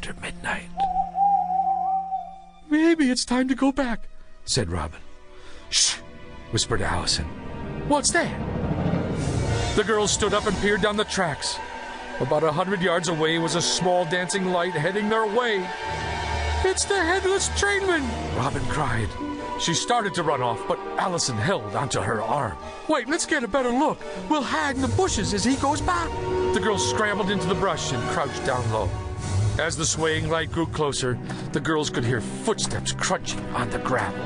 after midnight. "Maybe it's time to go back," said Robin. "Shh," whispered Allison. "What's that?" The girls stood up and peered down the tracks. About 100 yards away was a small dancing light heading their way. "It's the Headless Trainman!" Robin cried. She started to run off, but Allison held onto her arm. "Wait, let's get a better look. We'll hide in the bushes as he goes by." The girls scrambled into the brush and crouched down low. As the swaying light grew closer, the girls could hear footsteps crunching on the gravel.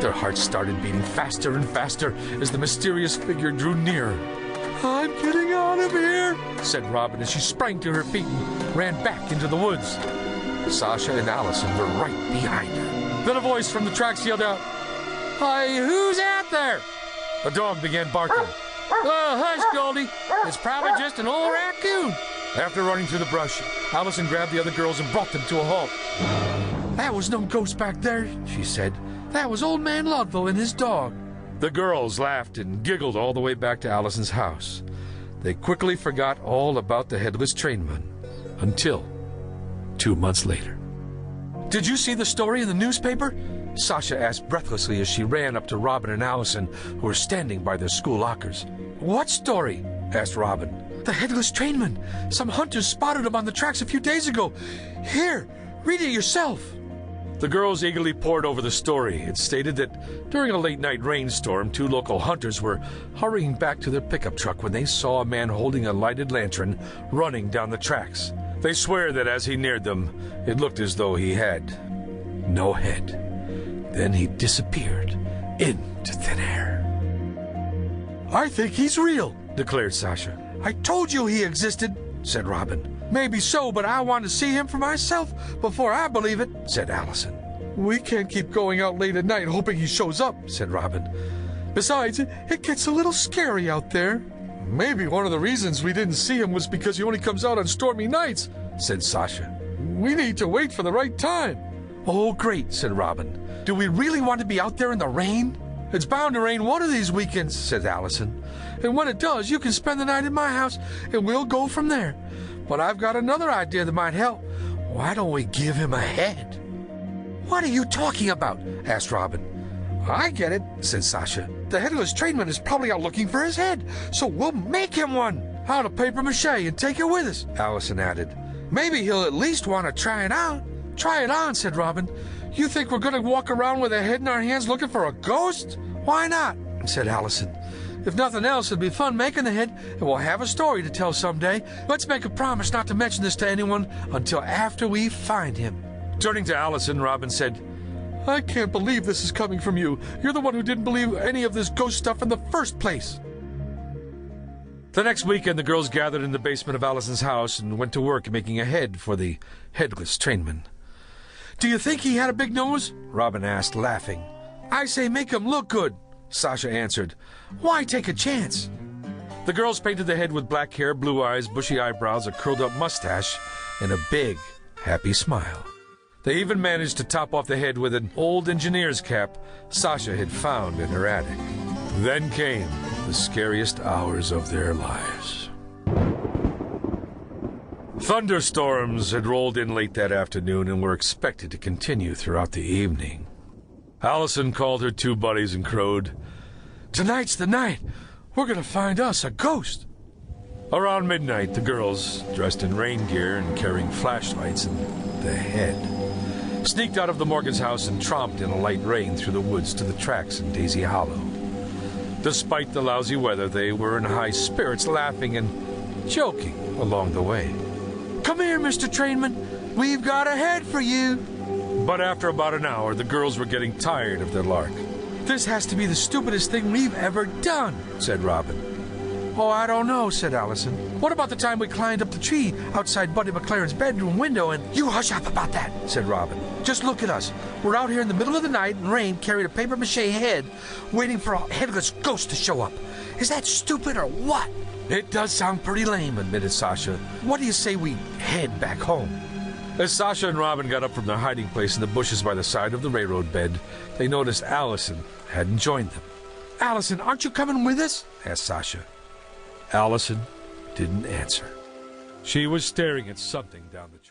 Their hearts started beating faster and faster as the mysterious figure drew nearer. "I'm getting out of here," said Robin as she sprang to her feet and ran back into the woods. Sasha and Allison were right behind her. Then a voice from the tracks yelled out, "Hey, who's out there?" A dog began barking. "Oh, hush, Goldie. It's probably just an old raccoon." After running through the brush, Allison grabbed the other girls and brought them to a halt. "That was no ghost back there," she said. "That was Old Man Ludlow and his dog." The girls laughed and giggled all the way back to Allison's house. They quickly forgot all about the Headless Trainman until 2 months later. "Did you see the story in the newspaper?" Sasha asked breathlessly as she ran up to Robin and Allison, who were standing by their school lockers. "What story?" asked Robin. "The Headless Trainman. Some hunters spotted him on the tracks a few days ago. Here, read it yourself." The girls eagerly pored over the story. It stated that during a late-night rainstorm, 2 local hunters were hurrying back to their pickup truck when they saw a man holding a lighted lantern running down the tracks. They swear that as he neared them, it looked as though he had no head. Then he disappeared into thin air. "I think he's real," declared Sasha. "I told you he existed," said Robin. "Maybe so, but I want to see him for myself before I believe it," said Allison. "We can't keep going out late at night hoping he shows up," said Robin. "Besides, it gets a little scary out there." "Maybe one of the reasons we didn't see him was because he only comes out on stormy nights," said Sasha. "We need to wait for the right time." "Oh, great," said Robin. "Do we really want to be out there in the rain?" "It's bound to rain one of these weekends," said Allison. "And when it does, you can spend the night at my house, and we'll go from there. But I've got another idea that might help. Why don't we give him a head?" "What are you talking about?" asked Robin. "I get it," said Sasha. "The Headless Trainman is probably out looking for his head, so we'll make him one out of paper mache and take it with us," Allison added. "Maybe he'll at least want to try it out." "Try it on," said Robin. "You think we're going to walk around with a head in our hands looking for a ghost?" "Why not?" said Allison. "If nothing else, it'd be fun making the head, and we'll have a story to tell someday. Let's make a promise not to mention this to anyone until after we find him." Turning to Allison, Robin said, "I can't believe this is coming from you. You're the one who didn't believe any of this ghost stuff in the first place." The next weekend, the girls gathered in the basement of Allison's house and went to work making a head for the Headless Trainman. "Do you think he had a big nose?" Robin asked, laughing. "I say make him look good," Sasha answered. "Why take a chance?" The girls painted the head with black hair, blue eyes, bushy eyebrows, a curled-up mustache, and a big, happy smile. They even managed to top off the head with an old engineer's cap Sasha had found in her attic. Then came the scariest hours of their lives. Thunderstorms had rolled in late that afternoon and were expected to continue throughout the evening. Allison called her 2 buddies and crowed, "Tonight's the night. We're going to find us a ghost." Around midnight, the girls, dressed in rain gear and carrying flashlights and the head, sneaked out of the Morgan's house and tromped in a light rain through the woods to the tracks in Daisy Hollow. Despite the lousy weather, they were in high spirits, laughing and joking along the way. "Come here, Mr. Trainman. We've got a head for you." But after about an hour, the girls were getting tired of their lark. "This has to be the stupidest thing we've ever done," said Robin. "Oh, I don't know," said Allison. "What about the time we climbed up the tree outside Buddy McLaren's bedroom window and—" "You hush up about that," said Robin. "Just look at us. We're out here in the middle of the night in rain, carrying a paper mache head, waiting for a headless ghost to show up. Is that stupid or what?" "It does sound pretty lame," admitted Sasha. "What do you say we head back home?" As Sasha and Robin got up from their hiding place in the bushes by the side of the railroad bed, they noticed Allison hadn't joined them. "Allison, aren't you coming with us?" asked Sasha. Allison didn't answer. She was staring at something down the trail.